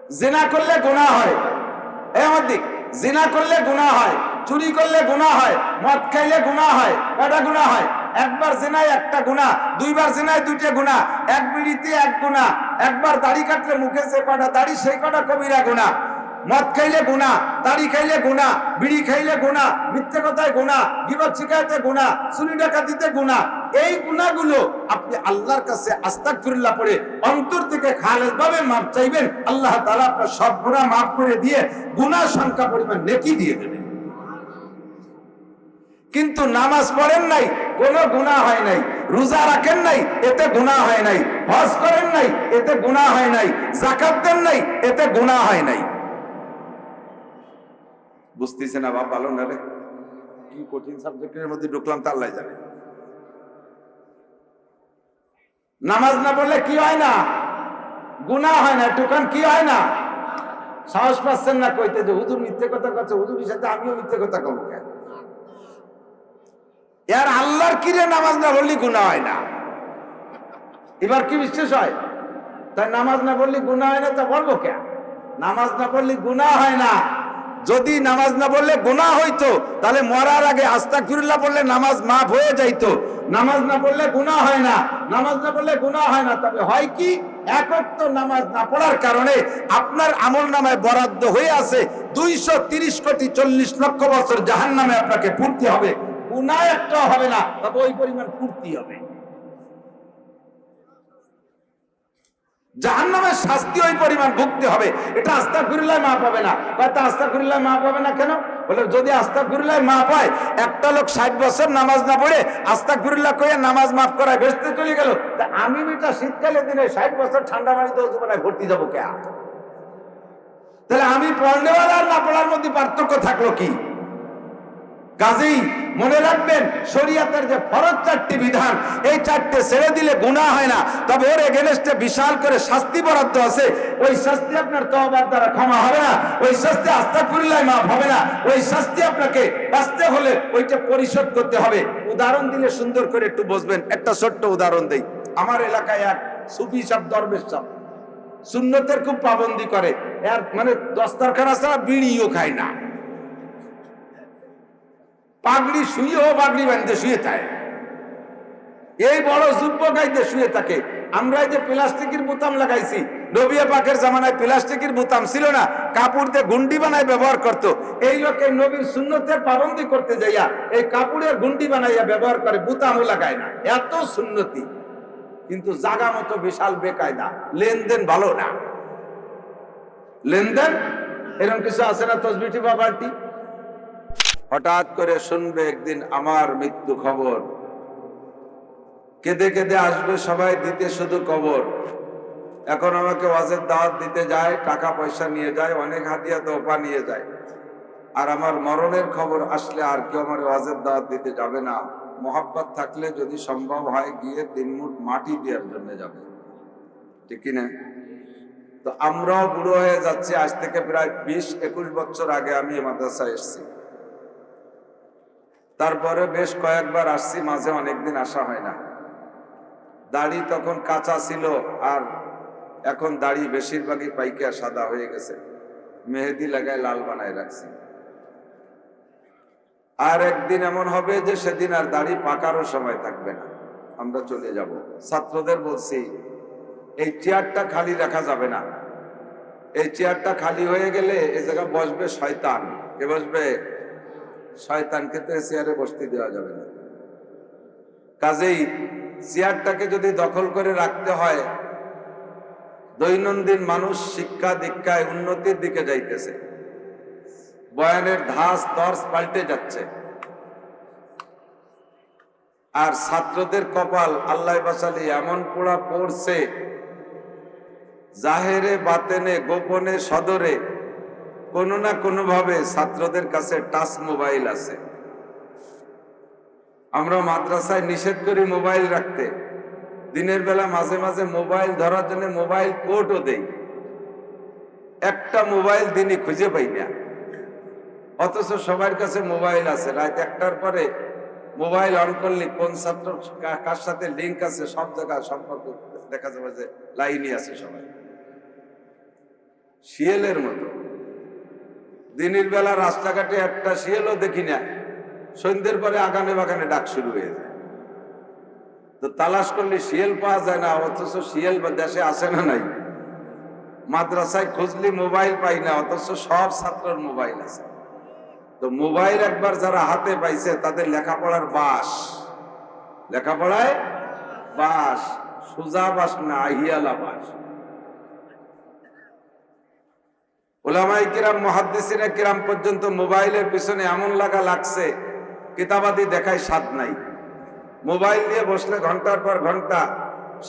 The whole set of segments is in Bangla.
জিনা করলে গুনাহ হয়, এই আমার দিক, জিনা করলে গুনাহ হয়, চুরি করলে গুনাহ হয়, মদ খাইলে গুনাহ হয়, কয়টা গুনাহ হয়? একবার জিনায় একটা গুনাহ, দুইবার জিনায় দুইটা গুনাহ, এক বিড়িতে এক গুনাহ, একবার দাড়ি কাটলে মুখে যে কয়টা দাড়ি সেই কয়টা কবিরা গুনাহ, মদ খাইলে গুনাহ, দাড়ি খাইলে গুনাহ, বিড়ি খাইলে গুনাহ, মিথ্যে কথায় গুনাহ, গীবত শিকায়তে গুনাহ, চুরি ডাকাতিতে গুনাহ। এই গুনাহগুলো আপনি আল্লাহর কাছে আস্তাগফিরুল্লাহ পড়ে অন্তর থেকে খালেসভাবে মাপ চাইবেন, আল্লাহ তাআলা আপনার সব গুনাহ মাফ করে দিয়ে গুনাহ সংখ্যা পরিমাণ নেকি দিয়ে দেবেন। কিন্তু নামাজ পড়েন নাই, কোনো গুনাহ হয় নাই, রোজা রাখেন নাই, এতে গুনাহ হয় নাই, হজ করেন নাই, এতে গুনাহ হয় নাই, যাকাত দেন নাই, এতে গুনাহ হয় নাই। বুঝতেছে না বাপ? ভালো না রে, কি কঠিন সাবজেক্টের মধ্যে ঢুকলাম তা আল্লাহ জানে। নামাজ না পড়লে কি হয় না? গুনাহ হয় না। টুকান কি হয় না? সাহস পাচ্ছেন না কইতে যে হুজুর মিথ্যে কথা কচ্ছে, হুজুরের সাথে আমিও মিথ্যে কথা কব কেন? ইয়ার আল্লাহর কিরে নামাজ না পড়লে গুনাহ হয় না? এবার কি বিশ্বাস হয়? তাই নামাজ না পড়লে গুনাহ হয় না, তা বলবো কেন? নামাজ না পড়লে গুনাহ হয় না। যদি নামাজ না পড়লে গুনাহ হইতো তাহলে মরার আগে আস্তাগফিরুল্লাহ পড়লে নামাজ মাফ হয়ে যাইতো। নামাজ না পড়লে গুনাহ হয় না, নামাজ না পড়লে গুনাহ হয় না। তবে হয় কি, এক ওয়াক্ত নামাজ না পড়ার কারণে আপনার আমলনামায় বরাদ্দ হয়ে আছে 230 কোটি 40 লক্ষ বছর জাহান্নামে আপনাকে পুড়তে হবে। গুনাহ একটা হবে না, তবে ওই পরিমাণ পুড়তে হবে। জাহান্নামের শাস্তি ওই পরিমাণ ভুগতে হবে। এটা আস্তাগফিরুল্লাহ মাফ হবে না। কয়টা আস্তাগফিরুল্লাহ মাফ হবে না কেন? বলে যদি আস্তাগফিরুল্লাহ মাফ হয়, একটা লোক 60 বছর নামাজ না পড়ে আস্তাগফিরুল্লাহ কইয়া নামাজ মাফ করায় বেহেশতে চলে গেল, তা আমি বেটা শীতকালে দিনে 60 বছর ঠান্ডা পানিতে ওযু বানায় ভর্তি যাবো কে? তাহলে আমি পড়নেওয়ালা আর না পড়ার মধ্যে পার্থক্য থাকলো কি? কাজেই মনে রাখবেন, শরীয়তের যে ফরজ 4টি বিধান, এই 4টে ছেড়ে দিলে গুনাহ হয় না, তবে ওর এগেইনস্টে বিশাল করে শাস্তি বরাদ্দ আছে। ওই শাস্তি আপনার তওবার দ্বারা ক্ষমা হবে না, ওই শাস্তি আস্তাগফিরুল্লাহ মাফ হবে না, ওই শাস্তি আপনাকে বাঁচতে হলে ওইটা পরিশোধ করতে হবে। উদাহরণ দিলে সুন্দর করে একটু বুঝবেন। একটা ছোট্ট উদাহরণ দেই। আমার এলাকায় এক সুফি সাহেব, দরবেশ সাহেব, সুন্নতের খুব পাবন্দি করে। এর মানে দস্তারখানা ছাড়া বিড়িও খায় না। পাগড়ি শুয়েও পাগড়ি বাঁধতে শুয়ে থাকে। এই বড় যুব্য গাইতে শুয়ে থাকে। আমরা এই যে প্লাস্টিকের বোতাম লাগাইছি, নবী পাকের জামানায় প্লাস্টিকের বোতাম ছিল না, কাপড় দিয়ে গুন্ডি বানায় ব্যবহার করত। এই লোকে নবীর সুন্নতের পাবন্দি করতে যাইয়া এই কাপড়ের গুন্ডি বানাইয়া ব্যবহার করে, বোতামও লাগায় না। এত সুন্নতি, কিন্তু জাগা মতো বিশাল বেকায়দা, লেনদেন ভালো না। লেনদেন এরকম কিছু আছে না তসবিটি বাবাটি? হঠাৎ করে শুনবে একদিন আমার মৃত্যু খবর, কেঁদে কেঁদে আসবে সবাই, দিতে শুধু কবর। এখন আমাকে ওয়াজের দাওয়াত দিতে যায়, টাকা পয়সা নিয়ে যায়, অনেক হাদিয়া তোফা নিয়ে যায়। আর আমার মরণের খবর আসলে আর কেউ আমার ওয়াজের দাওয়াত দিতে যাবে না। মোহাব্বত থাকলে যদি সম্ভব হয় গিয়ে 3 মুঠ মাটি দেওয়ার জন্য যাবে, ঠিক কিনা? তো আমরাও বুড়ো হয়ে যাচ্ছি। আজ থেকে প্রায় 20-21 বছর আগে আমি মাদ্রাসায় এসেছি। তারপরে বেশ কয়েকবার আসছি, মাঝে অনেকদিন আসা হয় না। দাড়ি তখন কাঁচা ছিল, আর এখন দাড়ি বেশিরভাগই পাইকা সাদা হয়ে গেছে। মেহেদি লাগায় লাল বানায় রাখছি। আর একদিন এমন হবে যে সেদিন আর দাড়ি পাকারও সময় থাকবে না, আমরা চলে যাব। ছাত্রদের বলছি, এই চেয়ারটা খালি রাখা যাবে না। এই চেয়ারটা খালি হয়ে গেলে এই জায়গায় বসবে শয়তান। কে বসবে? শয়তানকে তো চেয়ারে বসতে দেওয়া যাবে না। কাজেই চেয়ারটাকে যদি দখল করে রাখতে হয়, দৈনন্দিন মানুষ শিক্ষা দীক্ষায় উন্নতির দিকে যাইতেছে, বয়ানের ধাস তর্স পাল্টে যাচ্ছে, আর ছাত্রদের কপাল আল্লাহ বাঁচালি এমন পোড়া পড়ছে, জাহেরে বাতেনে গোপনে সদরে কোনো না কোনো ভাবে ছাত্রদের কাছে টাচ মোবাইল আছে। আমরা মাদ্রাসায় নিষেধ করি মোবাইল রাখতে, দিনের বেলা মাঝে মাঝে মোবাইল ধরার জন্য মোবাইল কোর্টও দেই। একটা মোবাইল দিনই খুঁজে পাই না, অথচ সবার কাছে মোবাইল আছে। রাত 1টার পরে মোবাইল অন করলে কোন ছাত্র কার সাথে লিঙ্ক আছে সব জায়গায় সম্পর্ক দেখা যাবে যে লাইনই আছে সবাই। শিয়ালের মতো। দিনের বেলা রাস্তাঘাটে একটা শিয়ালও দেখি না, সন্ধ্যের পরে আগানে বাগানে ডাক শুরু হয়ে যায়। তো তালাশ করলে শিয়াল পাওয়া যায় না, অথচ শিয়াল দেশে আসে না নাই। মাদ্রাসায় খুঁজলি মোবাইল পাই না, অথচ সব ছাত্রের মোবাইল আছে। তো মোবাইল একবার যারা হাতে পাইছে তাদের লেখাপড়ার বাস, লেখাপড়ায় বাস, সোজা বাস না, আহিয়ালা বাস। উলামায়ে কিরাম, মুহাদ্দিসিনে কিরাম পর্যন্ত মোবাইলের পিছনে এমন লাগছে, কিতাবাদি দেখায় স্বাদ নাই। মোবাইল নিয়ে বসলে ঘন্টার পর ঘন্টা,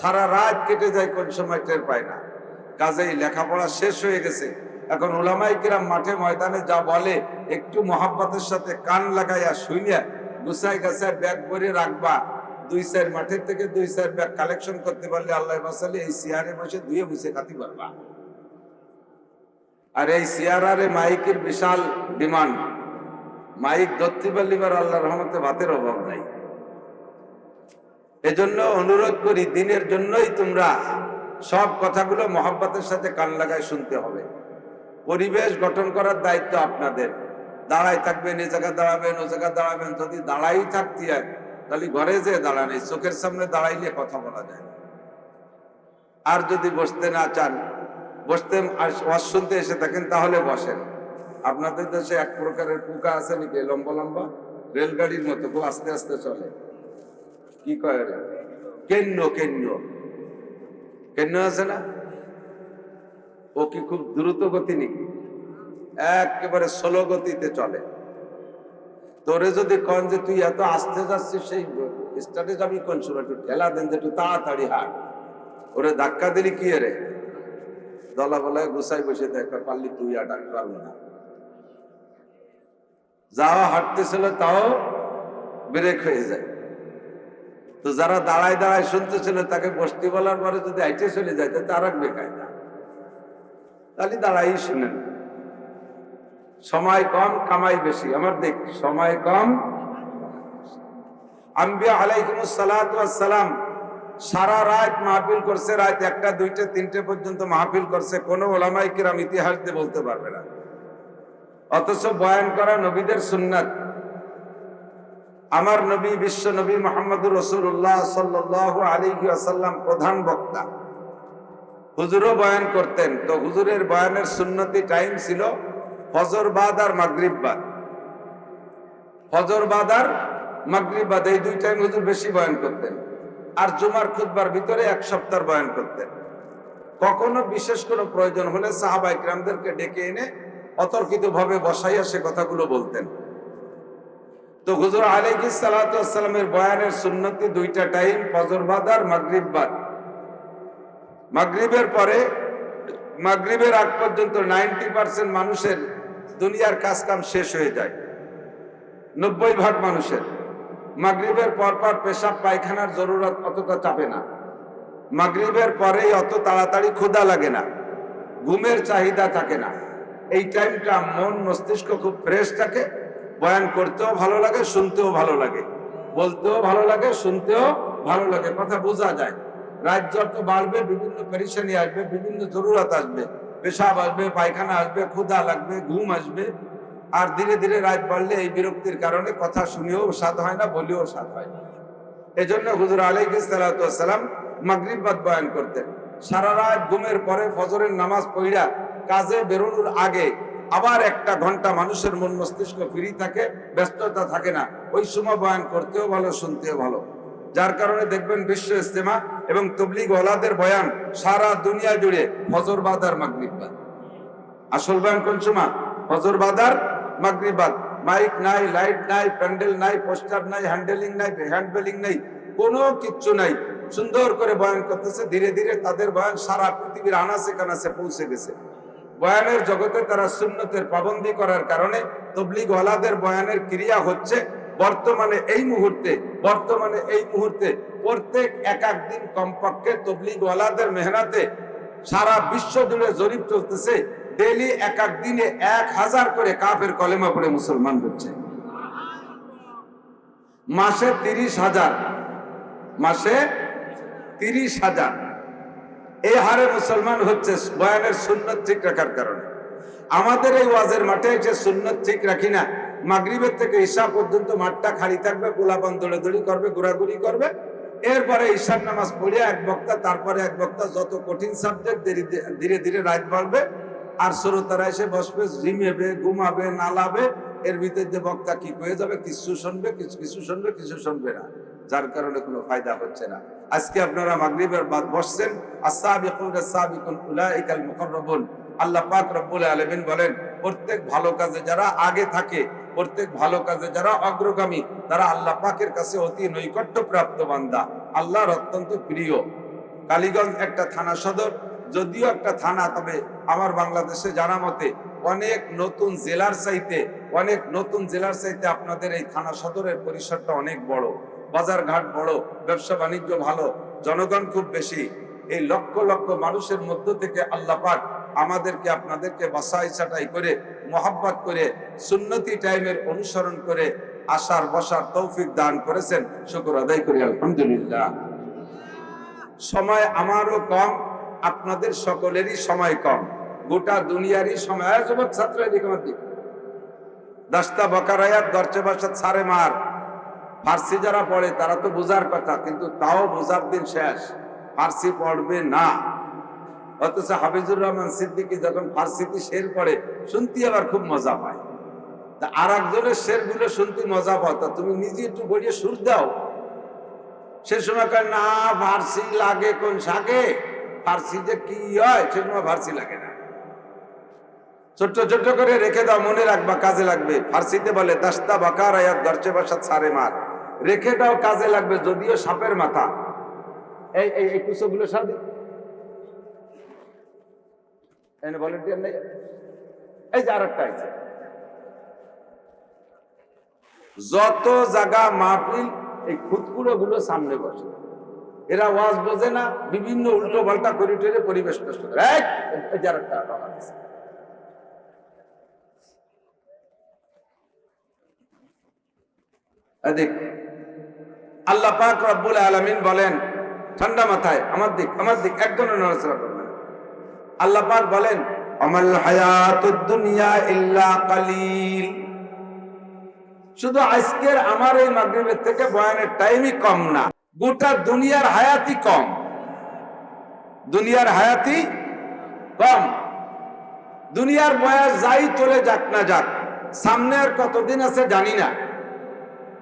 সারা রাত কেটে যায়, কোন সময় টের পায় না। কাজেই লেখাপড়া শেষ হয়ে গেছে। এখন উলামায়ে কিরাম মাঠে ময়দানে যা বলে একটু মহাব্বতের সাথে কান লাগাইয়া শুনিয়া গুছাই গাছায় ব্যাগ ভরে রাখবা। 2-4 মাঠের থেকে 2-4 ব্যাগ কালেকশন করতে পারলে আল্লাহ বাঁচালে এই চেয়ারে বসে ধুয়ে মুছে খাতি পারবা। আর এই চেয়ারে মাইকের বিশাল ডিমান্ড, মাইক ধরতে পারলে আল্লাহর রহমতে ভাতের অভাব নাই। এজন্য অনুরোধ করি, দিনের জন্যই তোমরা সব কথাগুলো মহব্বতের সাথে কান লাগায় শুনতে হবে। পরিবেশ গঠন করার দায়িত্ব আপনাদের। দাঁড়াই থাকবেন, এ জায়গা দাঁড়াবেন, ও জায়গা দাঁড়াবেন। যদি দাঁড়াই থাকতে হয় তাহলে ঘরে যে দাঁড়ান, এই চোখের সামনে দাঁড়াইলে কথা বলা যায় না। আর যদি বসতে না চান, বসতে ওয়াজ শুনতে এসে থাকেন, তাহলে বসেন। আপনাদের দেশে এক প্রকারের পোকা আছে নাকি, লম্বা লম্বা, রেলগাড়ির মতো, খুব আস্তে আস্তে চলে। কি কয়? কেন্ন কেন্ন কেন্ন আছে না? ও কি খুব দ্রুত গতি নাকি? একেবারে স্লো গতিতে চলে। তোরে যদি কন যে তুই এত আস্তে যাচ্ছিস, সেই স্টার্টে যাবি কোন সময়, একটু ঠেলা দেন যে একটু তাড়াতাড়ি হাঁট। ওরে ধাক্কা দিলি কি রে, দলা বলায় গুছাই বসে দেখা পারলি তুই আর ডাক পারবো না। যাওয়া হাঁটতেছিল তাও ব্রেক হয়ে যায়। তো যারা দাঁড়ায় দাঁড়ায় শুনতেছিল তাকে বসতে বলার পরে যদি হাইটে চলে যায় তার আর বেকায় না, তাহলে দাঁড়াই শুনেন। সময় কম, কামাই বেশি। আমার দেখ, সময় কম। আম্বিয়া আলাইহিমুস সালাতু ওয়াস সালাম সারা রাত মাহফিল করছে, রাত 1টা 2টা 3টে পর্যন্ত মাহফিল করছে। কোন উলামায়ে কিরাম ইতিহাস দিয়ে বলতে পারবে না। অথচ বয়ান করা নবীদের সুন্নাত। আমার নবী, বিশ্ব নবী মুহাম্মদুর রাসূলুল্লাহ সাল্লাল্লাহু আলাইহি ওয়াসাল্লাম প্রধান বক্তা। হুজুরও বয়ান করতেন। তো হুজুরের বয়ানের সুন্নতি টাইম ছিল ফজর বাদ আর মাগরিব বাদ। ফজর বাদ আর মাগরিব বাদ, এই 2 টাইম হুজুর বেশি বয়ান করতেন। আর জুমার খুতবার ভিতরে 1 সপ্তাহ বয়ান করতেন। কখনো বিশেষ কোনো প্রয়োজন হলে সাহাবা ইকরামদেরকে ডেকে এনে অতর্কিতভাবে বসাইয়া সে কথাগুলো বলতেন। তো হুজুর আলাইহিস সালাতু ওয়াস সালামের বয়ানের সুন্নতি 2টা টাইম, ফজর বাদ আর মাগরিব বাদ। মাগরিবের পরে, মাগরিবের আগ পর্যন্ত 90% মানুষের দুনিয়ার কাজ কাম শেষ হয়ে যায়। 90% মানুষের মাগরিবের পর পেশাব পায়খানার জরুরত অতটা চাপে না। মাগরিবের পরেই অত তাড়াতাড়ি ক্ষুধা লাগে না, ঘুমের চাহিদা থাকে না। এই টাইমটা মন মস্তিষ্ক খুব ফ্রেশ থাকে। বয়ান করতেও ভালো লাগে, শুনতেও ভালো লাগে, বলতেও ভালো লাগে, শুনতেও ভালো লাগে, কথা বোঝা যায়। রাত যত বাড়বে বিভিন্ন পেরেশানি আসবে, বিভিন্ন জরুরত আসবে, পেশাব আসবে, পায়খানা আসবে, ক্ষুধা লাগবে, ঘুম আসবে। আর ধীরে ধীরে রাত বাড়লে এই বিরক্তির কারণে কথা শুনেও স্বাদ হয় না, বলেও স্বাদ হয় না। এজন্য হুজুর আলাইহিস সালাতু ওয়াস সালাম মাগরিব বাদ বয়ান করতেন। সারা রাত ঘুমের পরে ফজরের নামাজ পড়া কাজে বেরোনোর আগে আবার 1টা ঘন্টা মানুষের মন মস্তিষ্ক ফ্রি থাকে, ব্যস্ততা থাকে না। ওই সময় বয়ান করতেও ভালো, শুনতেও ভালো। যার কারণে দেখবেন বিশ্ব ইজতেমা এবং তাবলীগ ওয়ালাদের বয়ান সারা দুনিয়া জুড়ে ফজর বাদ আর মাগরিব বাদ। আসল বয়ান কোন সময়? ফজর বাদ আর মাগরিব বাদ। মাইক নাই, লাইট নাই, প্যান্ডেল নাই, পোস্টার নাই, হ্যান্ডেলিং নাই, হ্যান্ডবেলিং নাই, কোনো কিচ্ছু নাই। সুন্দর করে বয়ান করতেছে। ধীরে ধীরে তাদের বয়ান সারা পৃথিবীর আনাচে কানাচে পৌঁছে গেছে। বয়ানের জগতে তারা সুন্নতের পাবন্দি করার কারণে তাবলীগ ওয়ালাদের বয়ানের ক্রিয়া হচ্ছে। বর্তমানে এই মুহূর্তে প্রত্যেক এক দিন কমপক্ষে তাবলীগ ওয়ালাদের মেহনতে সারা বিশ্ব জুড়ে জরিপ চলতেছে। ডেইলি এক দিনে 1000 করে কাফের কলেমা পড়ে মুসলমান হচ্ছে। মাসে 30,000, মাসে 30,000। এই হারে মুসলমান হচ্ছে বয়ানের সুন্নত ঠিক রাখার কারণে। আমাদের এই ওয়াজের মাঠে এসে সুন্নত ঠিক রাখি না, মাগরিবের থেকে ঈশা পর্যন্ত মাঠটা খালি থাকবে, পোলাপান দৌড়াদৌড়ি করবে, ঘোরাঘুরি করবে, এরপরে ঈশার নামাজ পড়ে এক বক্তা, তারপরে এক বক্তা, যত কঠিন সাবজেক্ট ধীরে ধীরে রাত বাড়বে, আর শ্রোতারা এসে বসবে, ঝিমেবে, ঘুমাবে, নালাবে, এর ভিতরে বক্তা কি হয়ে যাবে, কিছু শুনবে, কিছু শুনবে, কিছু শুনবে না, যার কারণে কোনো ফায়দা হচ্ছে না। আজকে আপনারা মাগরিবের বাদ বসছেন, আস-সাবিকুনা সাবিকুন উলাইকাল মুকাররাবুন। আল্লাহ পাক রব্বুল আলামিন বলেন, প্রত্যেক ভালো কাজে যারা আগে থাকে, প্রত্যেক ভালো কাজে যারা অগ্রগামী, তারা আল্লাহ পাকের কাছে অতি নৈকট্য প্রাপ্ত বান্দা, আল্লাহর অত্যন্ত প্রিয়। কালীগঞ্জ একটা থানা সদর, যদিও একটা থানা, তবে আমার বাংলাদেশে জানা মতে অনেক নতুন জেলার চাইতে আপনাদের এই থানা সদরের পরিসরটা অনেক বড়, বাজার ঘাট বড়, ব্যবসা বাণিজ্য ভালো, জনগণ খুব বেশি। এই লক্ষ লক্ষ মানুষের মধ্য থেকে আল্লাহ পাক আমাদেরকে আপনাদেরকে বাছাই ছাঁটাই করে, মোহাব্বত করে, সুন্নতি টাইমের অনুসরণ করে আসার বসার তৌফিক দান করেছেন। শুকর আদায় করি আলহামদুলিল্লাহ। সময় আমারও কম, আপনাদের সকলেরই সময় কম, গোটা দুনিয়ারই সময়। যুবক ছাত্র দাস্তা বকারায়াত দর্চে বাসাত সারে মার, ফার্সি যারা পড়ে তারা তো বোঝার কথা, কিন্তু তাও বোঝার দিন শেষ, ফার্সি পড়বে না। অথচ হাফিজুর রহমান সিদ্দিকী যখন ফার্সিতে শের পড়ে, শুনতে আবার খুব মজা পায়। আর একজনের শের গুলো শুনতে মজা পাও, তা তুমি নিজে একটু বলিয়ে সুর দাও। সে সময় কয় না, ফার্সি লাগে কোন শাকে, ফার্সি যে কি হয় সে সময় ফার্সি লাগে না। ছোট্ট ছোট্ট করে রেখে দাও, মনে রাখবা, কাজে লাগবে। ফার্সিতে বলে দাস্তা বাকার আয়াত দর্চে বাসাত সারে মার, রেখে দাও, কাজে লাগবে। যদিও সাপের মাথা, এই কুচোগুলো সাথে ভলেন্টিয়ার নেই, এই যে আরেকটা আছে। যত জায়গা মাহফিল, এই খুদকুড়ো গুলো সামনে বসে, এরা ওয়াজ বোঝে না, বিভিন্ন উল্টো পাল্টা করিডোরে পরিবেশ নষ্ট করে। এই যে আরেকটা আছে। আল্লাহ পাক রব্বুল আলামিন বলেন, ঠান্ডা মাথায় আমার দিক একদম নড়াচড়া করবেন। আল্লাহ পাক বলেন, আমাল হায়াতুদ দুনিয়া ইল্লা কালিল। শুধু আজকের আমার এই মাগরিবের থেকে বয়ানের টাইমই কম না, গোটা দুনিয়ার হায়াতই কম, দুনিয়ার হায়াতই কম। দুনিয়ার বয়স যাই চলে যাক না যাক, সামনে আর কতদিন আছে জানি না,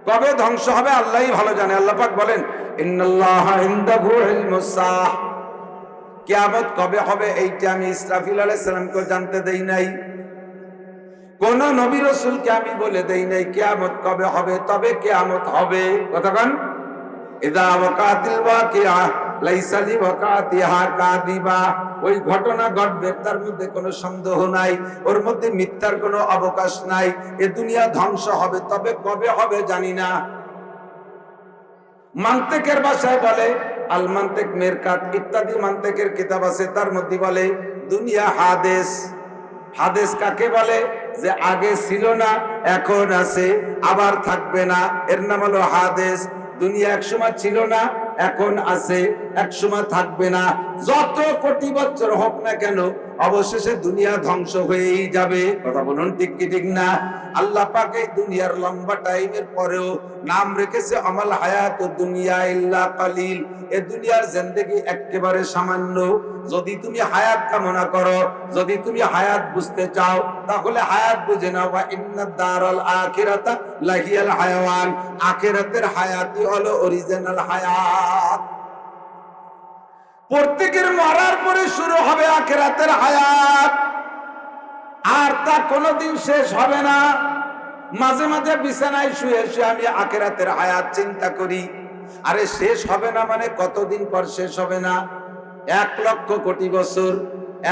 কবে ধ্বংস হবে আল্লাহই ভালো জানে। আল্লাহ পাক বলেন, ইন্নাল্লাহা ইনদাহু ইলমুস সাআহ, কিয়ামত কবে হবে এইটা আমি ইসরাফিল আলাইহিস সালামকে জানতে দেই নাই, কোন নবী রাসূলকে আমি বলে দেই নাই কিয়ামত কবে হবে। তবে কিয়ামত হবে কতক্ষণ, ইযা ওয়াকাতিল ওয়াকিআ লাইসা লিওয়াকাতিহা কাযিবা, ওই ঘটনা ঘটবে, তার মধ্যে কোনো সন্দেহ নাই, ওর মধ্যে মিথ্যার কোনো অবকাশ নাই। এ দুনিয়া ধ্বংস হবে, তবে কবে হবে জানি না। মান্তেকের ভাষায় বলে, আল মান্তেক মেরকাত ইত্যাদি মান্তেকের কিতাব আছে, তার মধ্যে বলে দুনিয়া হাদেস। হাদেস কাকে বলে? যে আগে ছিল না, এখন আছে, আবার থাকবে না, এর নাম হলো হাদেস। দুনিয়া একসময় ছিল না, এখন আছে, একসময় থাকবে না। যত কোটি বছর হোক না কেন, অবশেষে দুনিয়া ধ্বংস হয়েই যাবে। কথা বলুন ঠিক কি ঠিক না? আল্লাহ পাক এই দুনিয়ার লম্বা টাইমের পরেও নাম রেখেছে আমাল হায়াতুদ দুনিয়া ইল্লা কালিল। এই দুনিয়ার জিন্দেগি একেবারে সামান্য। যদি তুমি হায়াত কামনা করো, যদি তুমি হায়াত বুঝতে চাও, তাহলে হায়াত বুঝে নাও। ওয়া ইন্নাদ দারাল আখিরাতা লাহিয়াল হায়াওয়ান, আখিরাতের হায়াতই হলো অরিজিনাল হায়াত। প্রত্যেকের মরার পরে শুরু হবে আখিরাতের হায়াত, আর তা কোনোদিন শেষ হবে না। মাঝে মাঝে বিছানায় শুয়ে শুয়ে আমি আখিরাতের হায়াত চিন্তা করি, আরে শেষ হবে না মানে কতদিন পর শেষ হবে না? 1,00,000 কোটি বছর,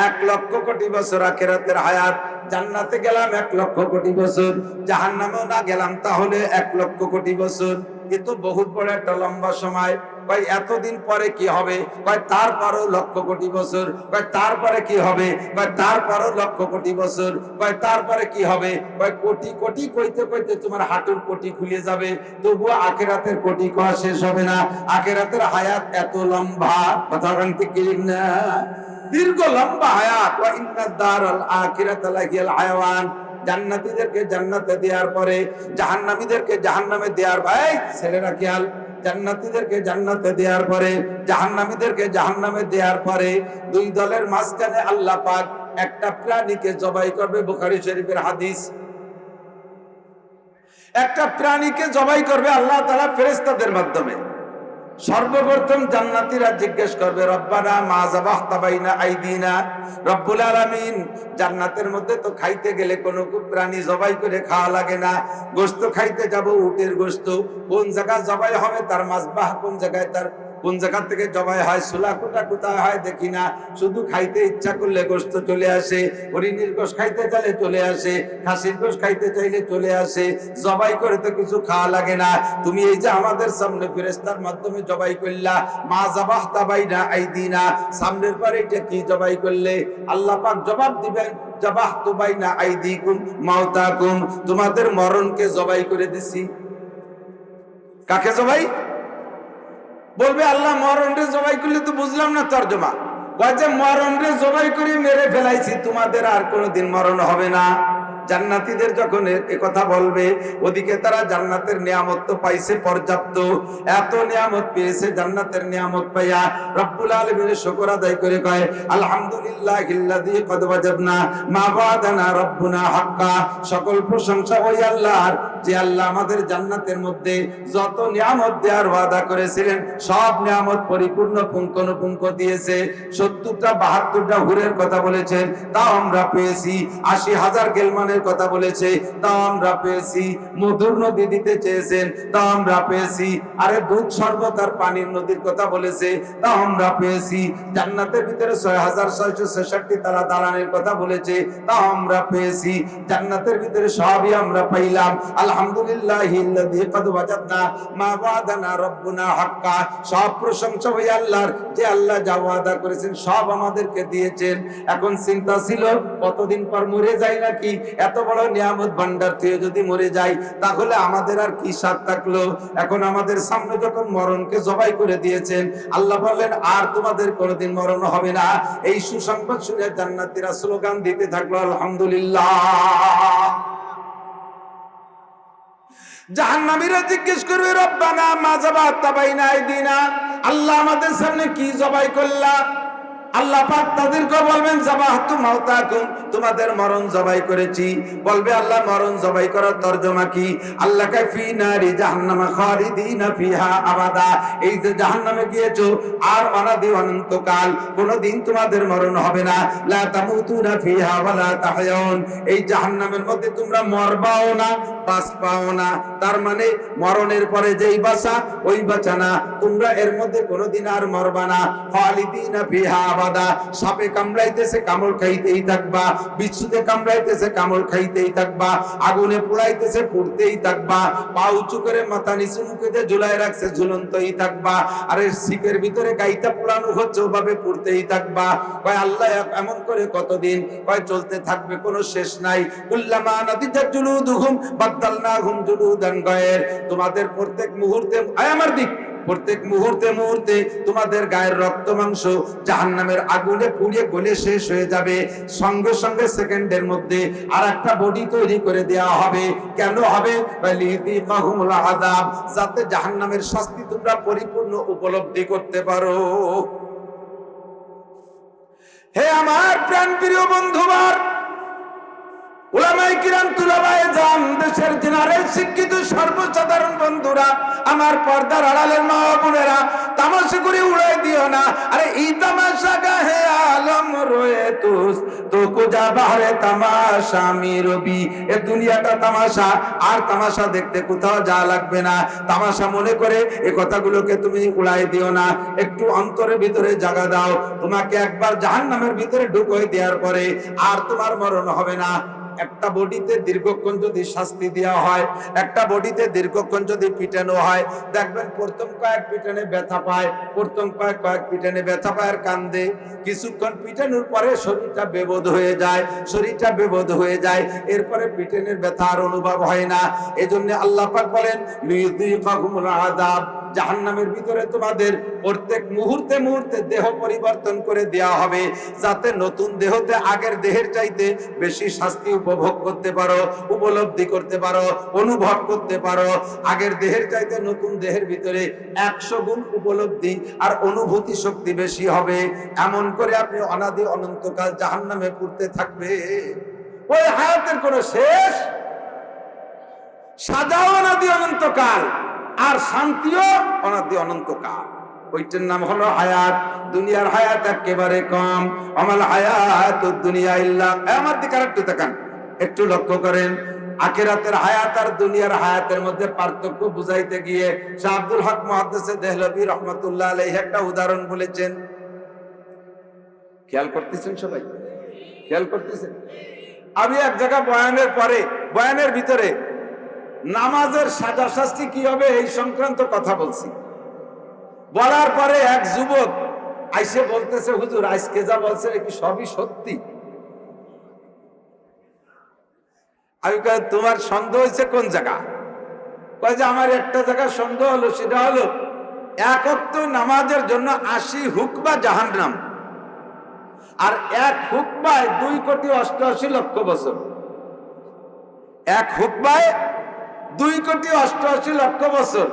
1,00,000 কোটি বছর আখিরাতের হায়াত। জান্নাতে গেলাম 1,00,000 কোটি বছর, জাহান্নামেও না গেলাম তাহলে 1,00,000 কোটি বছর। এ তো বহুত বড় একটা লম্বা সময়। কয় এতদিন পরে কি হবে? কয় তারপরও লক্ষ কোটি বছর। কয় তারপরে কি হবে? কয় তারপরও লক্ষ কোটি বছর। কয় তারপরে কি হবে? কয় কোটি কোটি কইতে কইতে তোমার হাঁটুর কোটি খুলে যাবে, তবুও আখিরাতের কোটি কওয়া শেষ হবে না। আখিরাতের হায়াত এত লম্বা, কথা বলতে কি না? দীর্ঘ লম্বা হায়াত। ওয়া ইন্নাদ দারাল আখিরাতা লাহিয়াল হায়াওয়ান। জান্নাতীদেরকে জান্নাতে দেওয়ার পরে জাহান্নামীদেরকে জাহান্নামে দেওয়ার, ভাই ছেলেরা খেয়াল, জান্নাতীদেরকে জান্নাতে দেওয়ার পরে জাহান্নামীদেরকে জাহান্নামে দেওয়ার পরে দুই দলের মাঝখানে আল্লাহ পাক একটা প্রাণীকে জবাই করবে। বুখারী শরীফের হাদিস। একটা প্রাণীকে জবাই করবে আল্লাহ তাআলা ফেরেশতাদের মাধ্যমে। সর্বপ্রথম জান্নাতীরা জিজ্ঞেস করবে, রব্বানা মা যাবাহতা বাইনা আইদিনা। রব্বুল আলামিন, জান্নাতের মধ্যে তো খাইতে গেলে কোনো প্রাণী জবাই করে খাওয়া লাগে না। গোশত খাইতে যাব, উটের গোশত, কোন জায়গা জবাই হবে তার মাসবাহ কোন জায়গায়, তার কোন জায়গা থেকে জবাই হয়, সুলা কোটা কোথায় হয় দেখি না। শুধু খাইতে ইচ্ছা করলে গোশত চলে আসে। হরিণের গোশ খাইতে চাইলে চলে আসে, খাসির গোশ খাইতে চাইলে চলে আসে। জবাই করে তো কিছু খাওয়া লাগে না। তুমি এই যে আমাদের সামনে ফেরেশতার মাধ্যমে জবাই করলা, মা যাবাহতা বাইনা আইদিনা, সামনের পরে এটা কি জবাই করলে? আল্লাহ পাক জবাব দিবেন, যাবাহতু বাইনা আইদিকুম মাউতাকুম, তোমাদের মরণকে জবাই করে দিছি। কাকে জবাই? বলবে আল্লাহ মরণ রে জবাই করলে তো বুঝলাম না তর্জমা। কয় যে মরণ রে জবাই করে মেরে ফেলাইছি, তোমাদের আর কোনোদিন মরণ হবে না। জান্নাতীদের যখন এ কথা বলবে, ওদিকে তারা জান্নাতের নিয়ামত তো পাইছে পর্যাপ্ত, এত নিয়ামত পেয়েছে। জান্নাতের নিয়ামত পাইয়া রব্বুল আলামিনের শুকর আদায় করে কয়, আলহামদুলিল্লাহিল্লাযী কদ ওয়াজাদনা মা ওয়াদানা রব্বুনা হাক্কা। সকল প্রশংসা ওই আল্লাহর, যে আল্লাহ আমাদের জান্নাতের মধ্যে যত নিয়ামত দেওয়ার ওয়াদা করেছিলেন সব নিয়ামত পরিপূর্ণ পুঙ্খানুপুঙ্খ দিয়েছে। 70টা 72টা হুরের কথা বলেছেন, তাও আমরা পেয়েছি। 80,000 গেলমানের কথা বলেছে, তাও আমরা পেয়েছি। মধুর নদী দিতে চেয়েছেন, তাও আমরা পেয়েছি। আরে দুধ শরবত আর পানির নদীর কথা বলেছে, তাও আমরা পেয়েছি। জান্নাতের ভিতরে 6,666 তারা দালানের কথা বলেছে, তাও আমরা পেয়েছি। জান্নাতের ভিতরে সবই আমরা পাইলাম। আলহামদুলিল্লাহিল্লাযী কদ ওয়াজাদনা মা ওয়াদানা রব্বুনা হাক্কা। সব প্রশংসা ওই আল্লাহর, যে আল্লাহ যা ওয়াদা করেছেন সব আমাদেরকে দিয়েছেন। এখন চিন্তা ছিল কতদিন পর মরে যাই নাকি, এত বড় নিয়ামত ভান্ডার থেকে যদি মরে যাই তাহলে আমাদের আর কি স্বাদ থাকলো। এখন আমাদের সামনে যখন মরণকে জবাই করে দিয়েছেন, আল্লাহ বললেন আর তোমাদের কোনোদিন মরণ হবে না। এই সুসংবাদ শুনে জান্নাতীরা স্লোগান দিতে থাকলো, আলহামদুলিল্লাহ। জাহান্নামীরা জিজ্ঞেস করবে, রব্বানা মা যাবাহতা বাইনা আইদিনা, আল্লাহ আমাদের সামনে কি জবাই করলা? আল্লাহ পাক তাদেরকে বলবেন, যাবাহতু মাউতাকুম, তোমাদের মরণ জবাই করেছি। বলবে আল্লাহ মরণ জবাই করার তরজমা কি? আল্লাহ কায় ফি নারি জাহান্নাম খালিদিনা ফিহা আবাদা। এই যে জাহান্নামে গিয়েছো আর অনাদি অনন্তকাল কোনদিন তোমাদের মরণ হবে না। লা তামুতুনা ফিহা ওয়ালা তাহয়াউন। এই জাহান্নামের মধ্যে তোমরা মরবাও না, বাঁচবাও না। তার মানে মরণের পরে যেই বাঁচা ওই বাঁচা না, তোমরা এর মধ্যে কোনদিন আর মরবা না। খালিদিনা ফিহা আবাদা। সাপে কামড়াইতেছে কামড় খাইতেই থাকবা, বিচ্ছুতে কামড়াইতেছে কামড় খাইতেই থাকবা, আগুনে পোড়াইতেছে পুড়তেই থাকবা, পা উঁচু করে মাথা নিচু মুখে ঝুলাই রাখছে ঝুলন্তই থাকবা, আরে শিকের ভিতরে গাইতা পোড়ানো হচ্ছে ওভাবে পুড়তেই থাকবা। কয় আল্লাহ এমন করে কতদিন? কয় চলতে থাকবে, কোনো শেষ নাই। কুল্লামা নাদিজাত জুলুদুহুম বাদদালনাহুম জুলুদান গায়র। তোমাদের প্রত্যেক মুহূর্তে, আয় আমার দিক, প্রত্যেক মুহূর্তে মুহূর্তে তোমাদের গায়ের রক্ত মাংস জাহান্নামের আগুনে পুড়িয়ে গলে শেষ হয়ে যাবে। সঙ্গে সঙ্গে সেকেন্ডের মধ্যে আর একটা বডি তৈরি করে দেওয়া হবে। কেন হবে? লিযিকাহুমুল আযাব, যাতে জাহান্নামের শাস্তি তোমরা পরিপূর্ণ উপলব্ধি করতে পারো। হে আমার প্রাণপ্রিয় বন্ধুবার, উলামায়ে কিরাম, তুলাবায়ে জাম, দেশের জেনারেল শিক্ষিত সর্বসাধারণ বন্ধুরা, আমার পর্দার আড়ালের মা বোনেরা, তামাশা করে উড়াই দিও না। আরে এই তামাশা গাহে আলম রয়ে তুস তো কোজা বাহরে তামাশা আমি রবি। এ দুনিয়াটা তামাশা, আর তামাশা দেখতে কোথাও যা লাগবে না। তামাশা মনে করে এই কথাগুলোকে তুমি উড়াই দিও না, একটু অন্তরের ভিতরে জায়গা দাও। তোমাকে একবার জাহান্নামের ভিতরে ঢুকিয়ে দেওয়ার পরে আর তোমার মরণ হবে না। একটা বডিতে দীর্ঘক্ষণ যদি শাস্তি দেওয়া হয়, একটা বডিতে দীর্ঘক্ষণ যদি পিটানো হয়, দেখবেন প্রথম কয়েক পিটানে ব্যথা পায়, প্রথম কয়েক পিটানে ব্যথা পায় আর কান্দে। কিছুক্ষণ পিটানোর পরে শরীরটা বেবোধ হয়ে যায়, এরপরে পিটানের ব্যথা আর অনুভব হয় না। এজন্য আল্লাহ পাক বলেন লিয়ুযীকাহুমুল আযাব, জাহান্নামের ভিতরে তোমাদের প্রত্যেক মুহূর্তে মুহূর্তে দেহ পরিবর্তন করে দেওয়া হবে, যাতে নতুন দেহতে আগের দেহের চাইতে বেশি শাস্তি উপভোগ করতে পারো, উপলব্ধি করতে পারো, অনুভব করতে পারো। আগের দেহের চাইতে নতুন দেহের ভিতরে 100 গুণ উপলব্ধি আর অনুভূতি শক্তি বেশি হবে। এমন করে আপনি অনাদি অনন্তকাল জাহান্নামে পুড়তে থাকবে। ওই হায়াতের কোনো শেষ, সাজাও অনাদি অনন্তকাল আর শান্তিও অনাদি অনন্তকাল। ওইটার নাম হলো হায়াত। দুনিয়ার হায়াত একেবারে কম। আমাল হায়াতুদ দুনিয়া ইল্লা, আমার দিকে আরেকটু তাকান, একটু লক্ষ্য করেন। আখিরাতের হায়াত আর দুনিয়ার হায়াতের মধ্যে পার্থক্য বুঝাইতে গিয়ে শাহ আব্দুল হক মুহাদ্দিসে দেহলভী রাহমাতুল্লাহ আলাইহি একটা উদাহরণ বলেছেন। খেয়াল করতেছেন সবাই? খেয়াল করতেছেন? আমি এক জায়গায় বয়ানের পরে, বয়ানের ভিতরে নামাজের সাজা শাস্তি কি হবে এই সংক্রান্ত কথা বলছি। বলার পরে এক যুবক আইসে বলতেছে, হুজুর আজকে যা বলছেন কি সবই সত্যি? আমি কই তোমার সন্দেহ হয়েছে কোন জায়গা? কয় যে আমার একটা জায়গা সন্দেহ হলো, সেটা হলো এক ওয়াক্ত নামাজের জন্য 80 হুকবা জাহান্নাম, আর এক হুকবায় 2,88,00,000 বছর। এক হুকবায় 2,88,00,000 বছর,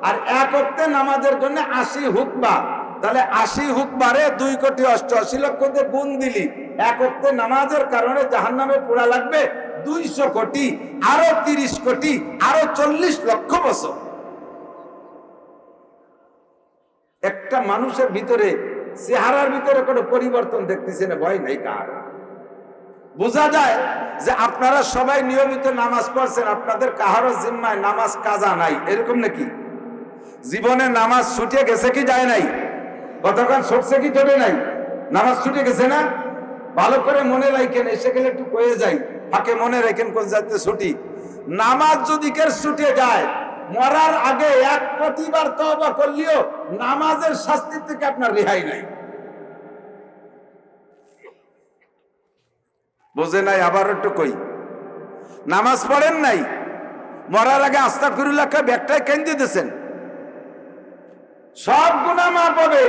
আর এক ওয়াক্তে নামাজের জন্য 80 হুকবা। তাহলে 80 হুকবারে 2,88,00,000 দিয়ে গুণ দিলি, এক ওয়াক্তে নামাজের কারণে জাহান্নামে পোড়া লাগবে 200 কোটি, আরো 30 কোটি, আরো 40 লক্ষ বছর। একটা মানুষের ভিতরে, চেহারার ভিতরে কোনো পরিবর্তন দেখতেছে না, ভয় নাই কার। বোঝা যায় যে আপনারা সবাই নিয়মিত নামাজ পড়ছেন, আপনাদের কাহারও জিম্মায় নামাজ কাজা নাই, এরকম নাকি? জীবনে নামাজ ছুটে গেছে কি যায় নাই? কতক্ষণ ছুটছে কি চলে নাই? নামাজ ছুটে গেছে না? ভালো করে মনে রাখেন, এসে গেলে একটু কয়ে যাই, ফাঁকে মনে রাখেন কোন যাতে ছুটি। নামাজ যদি কেউ ছুটে যায়, মরার আগে 1 কোটি বার তওবা করলেও নামাজের শাস্তি থেকে আপনার রেহাই নাই। বোঝে নাই? আবার একটু কই, নামাজ পড়েন নাই, মরার আগে আস্তাগফিরুল্লাহ কে ব্যাগটায় কেন দিতেছেন, সব গুনাহ মাফ হবে,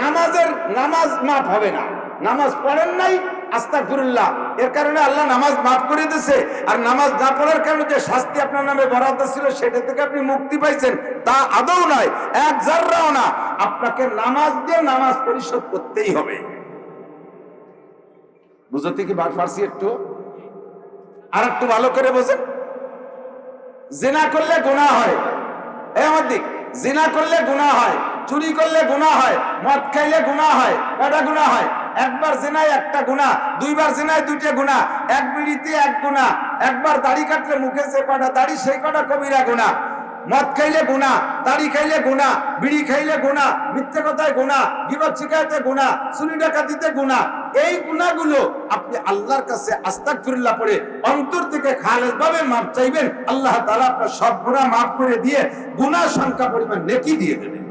নামাজ মাফ হবে না। নামাজ পড়েন নাই, আস্তাগফিরুল্লাহ, এর কারণে আল্লাহ নামাজ মাফ করে দিয়েছে। আর নামাজ না পড়ার কারণে যে শাস্তি আপনার নামে বরাদ্দ ছিল সেটা থেকে আপনি মুক্তি পাইছেন, তা আদৌ নয়, এক জাররাও না। আপনাকে নামাজ দিয়ে নামাজ পরিশোধ করতেই হবে। বুঝতে কি পারছি? একটু আর একটু ভালো করে বোঝেন। জিনা করলে গুনাহ হয়, এই আমার দিক, জিনা করলে গুনাহ হয়, চুরি করলে গুনাহ হয়, মদ খাইলে গুনাহ হয়। কয়টা গুনাহ হয়? একবার জিনায় একটা গুনাহ, দুইবার জিনায় 2টা গুনাহ, এক বিড়িতে 1 গুনাহ, একবার দাড়ি কাটলে মুখে যে কয়টা দাড়ি সেই কয়টা কবিরা গুনাহ। মদ খাইলে গুনাহ, দাড়ি খাইলে গুনাহ, বিড়ি খাইলে গুনাহ, মিথ্যে কথায় গুনাহ, গীবত শিকায়তে গুনাহ, চুরি ডাকাতিতে গুনাহ। এই গুনাহগুলো আপনি আল্লাহর কাছে আস্তাগফিরুল্লাহ পড়ে অন্তর থেকে খালেসভাবে মাফ চাইবেন, আল্লাহ তাআলা আপনার সব গুনাহ মাফ করে দিয়ে গুনাহ সংখ্যা পরিমাণ নেকি দিয়ে দেবেন।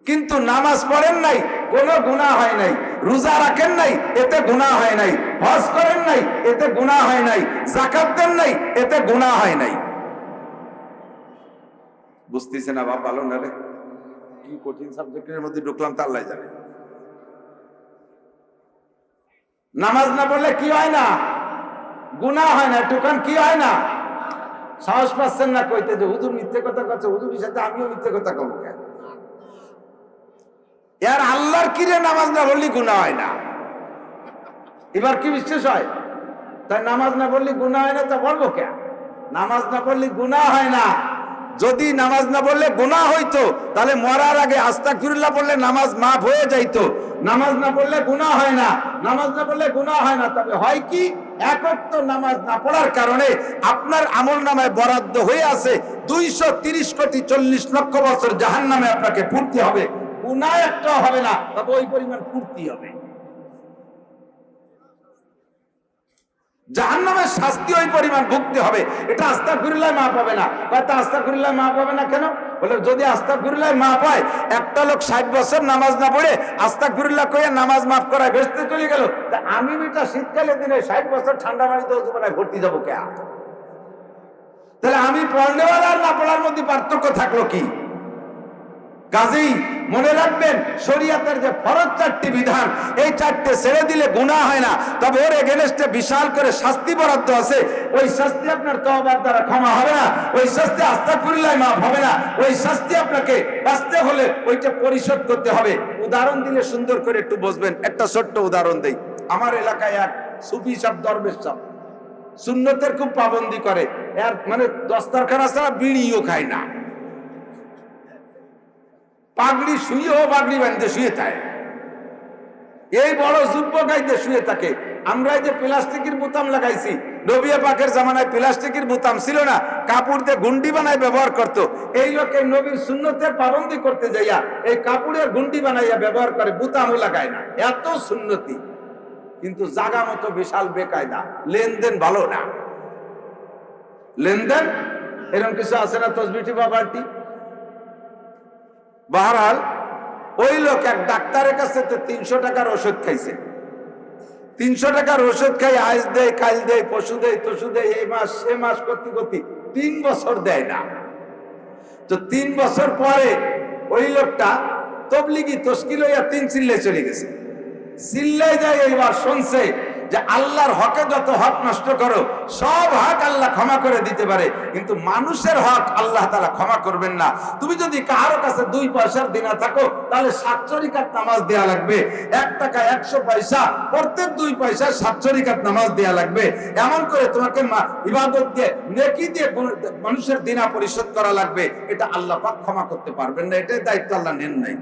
কিন্তু নামাজ পড়েন নাই, কোনো গুনাহ হয় নাই। রোজা রাখেন নাই, এতে গুনাহ হয় নাই। হজ করেন নাই, এতে গুনাহ হয় নাই। যাকাত দেন নাই, এতে গুনাহ হয় নাই। বুঝতেছে না বাপ? ভালো না রে, কি কঠিন সাবজেক্টের মধ্যে ঢুকলাম তা আল্লাহ জানে। নামাজ না পড়লে কি হয় না? গুনাহ হয় না। টুকান কি হয় না? সাহস পাচ্ছেন না কইতে যে হুজুর মিথ্যে কথা কচ্ছে, হুজুরের সাথে আমিও মিথ্যে কথা কব কেন? এর আল্লাহর কিরে নামাজ না পড়লে গুনাহ হয় না। এবার কি বিশ্বাস হয়? তাই নামাজ না পড়লে গুনাহ হয় না, তা বলবো কেন? নামাজ না পড়লে গুনাহ হয় না। যদি নামাজ না পড়লে গুনাহ হইতো তাহলে মরার আগে আস্তাগফিরুল্লাহ পড়লে নামাজ মাফ হয়ে যাইতো। নামাজ না পড়লে গুনাহ হয় না, নামাজ না পড়লে গুনাহ হয় না। তবে হয় কি, এক ওয়াক্ত নামাজ না পড়ার কারণে আপনার আমলনামায় বরাদ্দ হয়ে আছে 230 কোটি 40 লক্ষ বছর জাহান্নামে আপনাকে পুড়তে হবে। গুনাহ একটা হবে না, তবে ওই পরিমাণ পুড়তে হবে। জাহান্নামের শাস্তি ওই পরিমাণ ভুগতে হবে, এটা আস্তাগফিরুল্লাহ মাফ হবে না। হয়তো আস্তাগফিরুল্লাহ মাফ হবে না কেন? বলে যদি আস্তাগফিরুল্লাহ মাফ হয়, একটা লোক 60 বছর নামাজ না পড়ে আস্তাগফিরুল্লাহ কইয়া নামাজ মাফ করায় বেহেশতে চলে গেল, তা আমি বেটা শীতকালের দিনে 60 বছর ঠান্ডা পানিতে ওযু বানায় ভর্তি যাবো কে? তাহলে আমি পড়নেওয়ালা আর না পড়ার মধ্যে পার্থক্য থাকলো কি? কাজেই মনে রাখবেন, শরীয়তের যে ফরজ 4টি বিধান, এই 4টে ছেড়ে দিলে গুনাহ হয় না, তবে ওর এগেনস্টে বিশাল করে শাস্তি বরাদ্দ আছে। ওই শাস্তি আপনার তওবার দ্বারা ক্ষমা হবে না, ওই শাস্তি আস্তাগফিরুল্লাহ মাফ হবে না, ওই শাস্তি আপনাকে বাঁচতে হলে ওইটা পরিশোধ করতে হবে। উদাহরণ দিলে সুন্দর করে একটু বুঝবেন। একটা ছোট্ট উদাহরণ দেই। আমার এলাকায় এক সুফি সাহেব, দরবেশ সাহেব, সুন্নতের খুব পাবন্দি করে, এর মানে দস্তরখানা ছাড়া বিড়িও খায় না, পাগড়ি শুয়েও পাগড়ি বাঁধতে শুয়ে থাকে, এই বড় যুব্য গাইতে শুয়ে থাকে। আমরা এই যে প্লাস্টিকের বোতাম লাগাইছি, নবী পাকের জামানায় প্লাস্টিকের বোতাম ছিল না, কাপড় দিয়ে গুন্ডি বানায় ব্যবহার করত। এই লোকে নবীর সুন্নতের পাবন্দি করতে যাইয়া এই কাপড়ের গুন্ডি বানাইয়া ব্যবহার করে, বোতামও লাগায় না, এত সুন্নতি, কিন্তু জাগা মতো বিশাল বেকায়দা, লেনদেন ভালো না। লেনদেন এরকম কিছু আছে না তসবিটি বাবাটি? বহরহাল ওই লোক এক ডাক্তারের কাছে 300 টাকার ওষুধ খাইছে। 300 টাকার ওষুধ খাই আজ দেয়, কাল দেয়, পশু দেয়, তসু দেয়, এই মাস সে মাস করতে করতে 3 বছর দেয় না। তো 3 বছর পরে ওই লোকটা তবলিগি তশকিল হইয়া 3 চিল্লায় চলে গেছে। চিল্লায় যায়, এইবার শুনছে যে আল্লাহর হকে যত হক নষ্ট করো, সব হক আল্লাহ ক্ষমা করে দিতে পারে, কিন্তু মানুষের হক আল্লাহ তাআলা ক্ষমা করবেন না। তুমি যদি কারো কাছে 2 পয়সার দিনা থাকো, তাহলে 7 রাকাত নামাজ দেয়া লাগবে। 1 টাকা 100 পয়সা, প্রত্যেক 2 পয়সা 7 রাকাত নামাজ দেয়া লাগবে। এমন করে তোমাকে ইবাদত দিয়ে, নেকি দিয়ে মানুষের দিনা পরিশোধ করা লাগবে। এটা আল্লাহ পাক ক্ষমা করতে পারবেন না, এটাই দায়িত্ব আল্লাহ নেন নাই।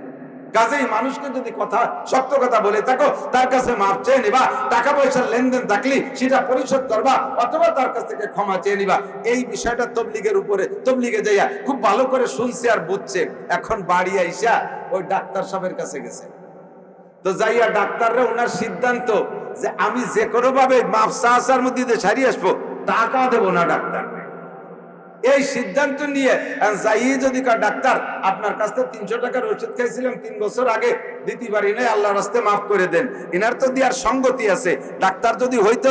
কাজেই মানুষকে যদি কথা সত্য কথা বলে থাকো, তার কাছে মাপ চেয়ে নিবা, টাকা পয়সার লেনদেন থাকলে সেটা পরিশোধ করবা, অথবা তার কাছ থেকে ক্ষমা চেয়ে নিবা। এই বিষয়টা তবলিগের উপরে, তবলিগে যাইয়া খুব ভালো করে শুনছে আর বুঝছে। এখন বাড়ি আইসা ওই ডাক্তার সাহেবের কাছে গেছে। তো যাইয়া ডাক্তাররা ওনার সিদ্ধান্ত যে আমি যে কোনো ভাবে মাপ চাওয়ার মধ্যে দিয়ে সারিয়ে আসবো, টাকা দেবো না ডাক্তার। এই সিদ্ধান্ত নিয়ে যাই, যদি ডাক্তার আপনার কাছ থেকে 300 টাকার ওষুধ খাইছিলাম 3 বছর আগে, দিতে পারি নাই, আল্লাহর রাস্তায় মাফ করে দেন। এনার তো দেওয়ার সঙ্গতি আছে। ডাক্তার যদি হইতো,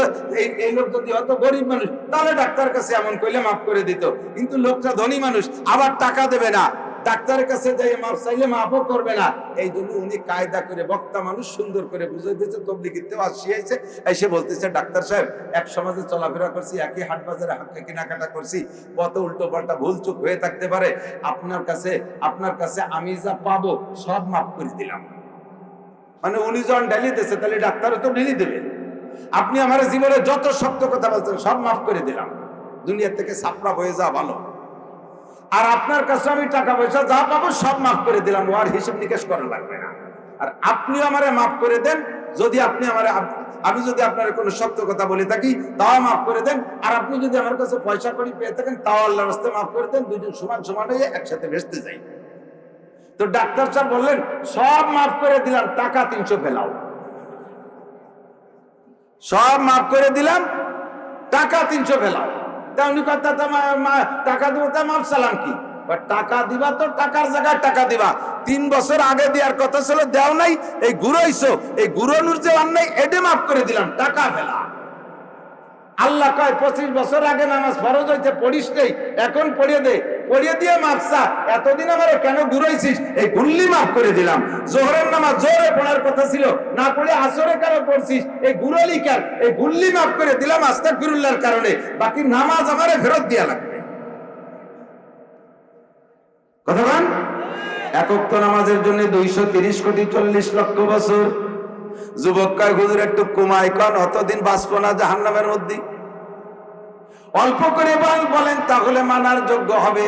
এই লোক যদি হয়তো গরিব মানুষ, তাহলে ডাক্তার কাছে এমন কইলে মাফ করে দিত, কিন্তু লোকটা ধনী মানুষ, আবার টাকা দেবে না, ডাক্তারের কাছে যাই মাফ চাইলে মাফও করবে না। এই জন্য উনি কায়দা করে, বক্তা মানুষ, সুন্দর করে বুঝাই দিয়েছে। তবলিগিতেও আসিয়াছে, এসে বলতেছে, ডাক্তার সাহেব, এক সমাজে চলাফেরা করছি, একই হাট বাজারে হাটকে কেনাকাটা করছি, কত উল্টো পাল্টা ভুল চুক হয়ে থাকতে পারে, আপনার কাছে আমি যা পাবো সব মাফ করে দিলাম। মানে উনি যখন ঢেলি দিয়েছে, তাহলে ডাক্তারও তো ঢেলি দেবে। আপনি আমার জীবনে যত সত্য কথা বলছেন সব মাফ করে দিলাম, দুনিয়া থেকে সাপড়া হয়ে যাওয়া ভালো। আর আপনার কাছে আমি টাকা পয়সা যা পাবো সব মাফ করে দিলাম, ওর হিসেব নিকেশ করা লাগবে না। আর আপনিও আমারে মাফ করে দেন, যদি আমি যদি আপনার কোনো সত্য কথা বলে থাকি তাও মাফ করে দেন। আর আপনি যদি আমার কাছে পয়সা করি পেয়ে থাকেন, তাও আল্লাহর রাস্তায় মাফ করে দেন। দুজন সমান সমান হয়ে একসাথে ভেস্তে যাই। তো ডাক্তার সাহেব বললেন, সব মাফ করে দিলাম, টাকা 300 ফেলাও। সব মাফ করে দিলাম, টাকা 300 ফেলাও। টাকা দিব, তা মাফ সালাম কি? টাকা দিবা তো টাকার জায়গায় টাকা দিবা। 3 বছর আগে দেওয়ার কথা ছিল, দেও নাই, এই ঘুরাইছো, এই ঘুরানোর যে অন্যায়, এডে মাফ করে দিলাম, টাকা ফেলা। আল্লাহ কয় 25 বছর আগে নামাজ ফরজ হইতে পড়িস নেই, এখন পড়িয়ে দে, পড়িয়ে দিয়ে মাফ চা। এতদিন আমারে কেন ঘুরাইছিস, এই ঘুরলি মাফ করে দিলাম। জোহরের নামাজ জোরে পড়ার কথা ছিল, না পড়ে আসরে কেন পড়ছিস, এই ঘুরালি কেন, এই ঘুরলি মাফ করে দিলাম আস্তাগফিরুল্লাহর কারণে। বাকি নামাজ আমারে ফেরত দেয়া লাগবে। কথা বলেন, এক ওয়াক্ত নামাজের জন্য 230 কোটি 40 লক্ষ বছর। যুবক কয়, হুজুর একটু কমাই কন, অতদিন বাঁচবো না জাহান্নামের মধ্যে। অল্প করে বলেন, তাহলে মানার যোগ্য হবে।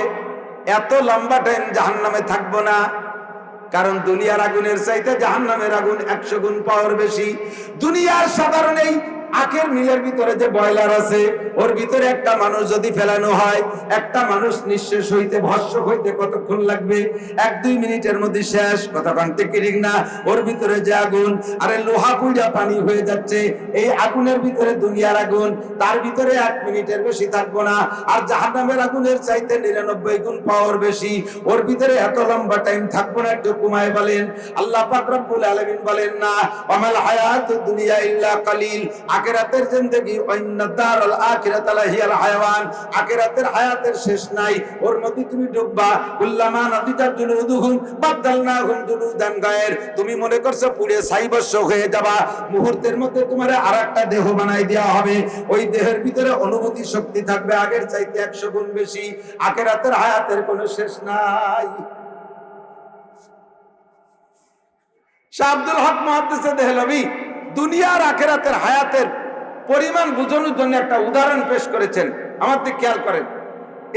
এত লম্বা টাইম জাহান্নামে থাকবো না, কারণ দুনিয়ার আগুনের চাইতে জাহান্নামের আগুন 100 গুণ পাওয়ার বেশি। দুনিয়ার সাধারণ এই আখের মিলের ভিতরে যে বয়লার আছে, ওর ভিতরে একটা মানুষ যদি ফেলানো হয়, একটা মানুষ নিঃশেষ হইতে, ভস্ম হইতে কতক্ষণ লাগবে? 1-2 মিনিটের মধ্যে শেষ। কথা কানতে কিরিক না? ওর ভিতরে যে আগুন, আরে লোহা পুড়া পানি হয়ে যাচ্ছে, এই আগুনের ভিতরে দুনিয়ার আগুন, তার ভিতরে 1 মিনিটের বেশি থাকবো না। আর জাহান্নামের আগুনের চাইতে 99 গুণ পাওয়ার বেশি, ওর ভিতরে এত লম্বা টাইম থাকবো না। একটু কমায় বলেন। আল্লাহ পাক রব্বুল আলামিন বলেন না, ওয়ামাল হায়াতুদ দুনিয়া ইল্লা কালিল, আখিরাতের জিন্দেগি ওয়াইন্না দারাল আখিরাতা লাহিয়াল হায়াওয়ান, আখিরাতের হায়াতের শেষ নাই, ওর মধ্যে তুমি ডুববা। কুল্লামা নাদিজাত জুলুদুহুম বাদদালনাহুম জুলুদান গায়র, তুমি মনে করছো পুড়ে ছাই ভস্ম হয়ে যাবা, মুহূর্তের মধ্যে তোমার আরেকটা দেহ বানাই দেওয়া হবে। ওই দেহের ভিতরে অনুভূতি শক্তি থাকবে আগের চাইতে 100 গুণ বেশি। আখিরাতের হায়াতের কোনো শেষ নাই। শাহ আব্দুল হক মুহাদ্দিস দেহলভী দুনিয়ার আখিরাতের হায়াতের পরিমাণ বোঝানোর জন্য একটা উদাহরণ পেশ করেছেন। আমার দিকে খেয়াল করেন।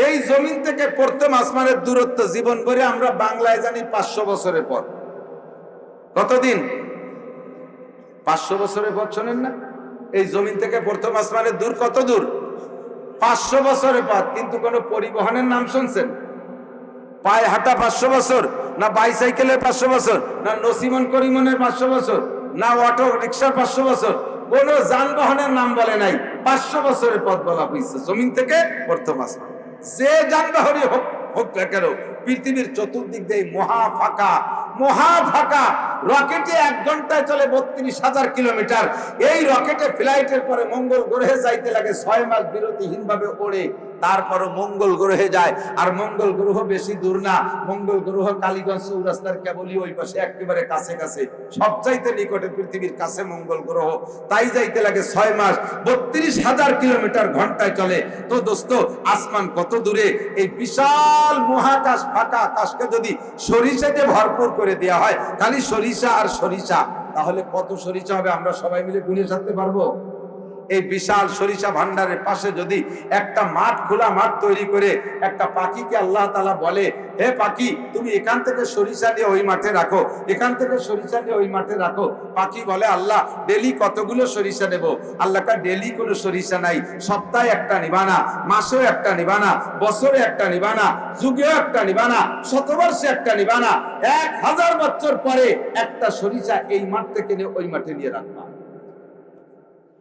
এই জমিন থেকে প্রথম আসমানের দূরত্ব জীবন ভরে আমরা বাংলায় জানি 500 বছরের পর। কতদিন? 500 বছরের পর। শোনেন না, এই জমিন থেকে প্রথম আসমানের দূর কত দূর? 500 বছরের পর। কিন্তু কোন পরিবহনের নাম শুনছেন? পায়ে হাঁটা 500 বছর, না বাইসাইকেলের 500 বছর, না নসিমন করিমনের 500 বছর, না অটো রিক্সার 500 বছর, কোন যানবাহনের নাম বলে নাই। 500 বছরের পথ বলা হয়েছে জমিন থেকে প্রথম আসমান। যে যানবাহনই হোক হোক না কেন, পৃথিবীর চতুর্দিক দিয়ে মহা ফাঁকা। রকেটে 1 ঘন্টায় চলে 32,000 কিলোমিটার। এই রকেটে ফ্লাইটের পরে মঙ্গল গ্রহে যাইতে লাগে 6 মাস বিরতিহীন ভাবে ওড়ে, তারপরও মঙ্গল গ্রহে যায়। আর মঙ্গল গ্রহ বেশি দূর না, মঙ্গল গ্রহ কালীগঞ্জ চৌরাস্তার কেবলই ওই পাশে, একেবারে কাছে, সবচাইতে নিকটে, পৃথিবীর কাছে মঙ্গল গ্রহ। তাই যাইতে লাগে 6 মাস, 32,000 কিলোমিটার ঘন্টায় চলে। তো দোস্ত, আসমান কত দূরে! এই বিশাল মহাকাশ, ফাঁকা আকাশকে যদি সরিষা দিয়ে ভরপুর করে দেওয়া হয়, খালি সরিষা আর সরিষা, তাহলে কত সরিষা হবে আমরা সবাই মিলে গুনে সারতে পারবো? এই বিশাল সরিষা ভান্ডারের পাশে যদি একটা মাঠ, খোলা মাঠ তৈরি করে একটা পাখিকে আল্লাহ তাআলা বলে, হে পাখি, তুমি এখান থেকে সরিষা নিয়ে ওই মাঠে রাখো, এখান থেকে সরিষা নিয়ে ওই মাঠে রাখো। পাখি বলে, আল্লাহ ডেলি কতগুলো সরিষা নেব? আল্লাহ কা ডেলি কোনো সরিষা নাই, সপ্তাহে একটা নিবানা, মাসেও একটা নিবানা, বছরে একটা নিবানা, যুগেও একটা নিবানা, শতবর্ষে একটা নিবানা, 1000 বছর পরে একটা সরিষা এই মাঠ থেকে নিয়ে ওই মাঠে নিয়ে রাখবা।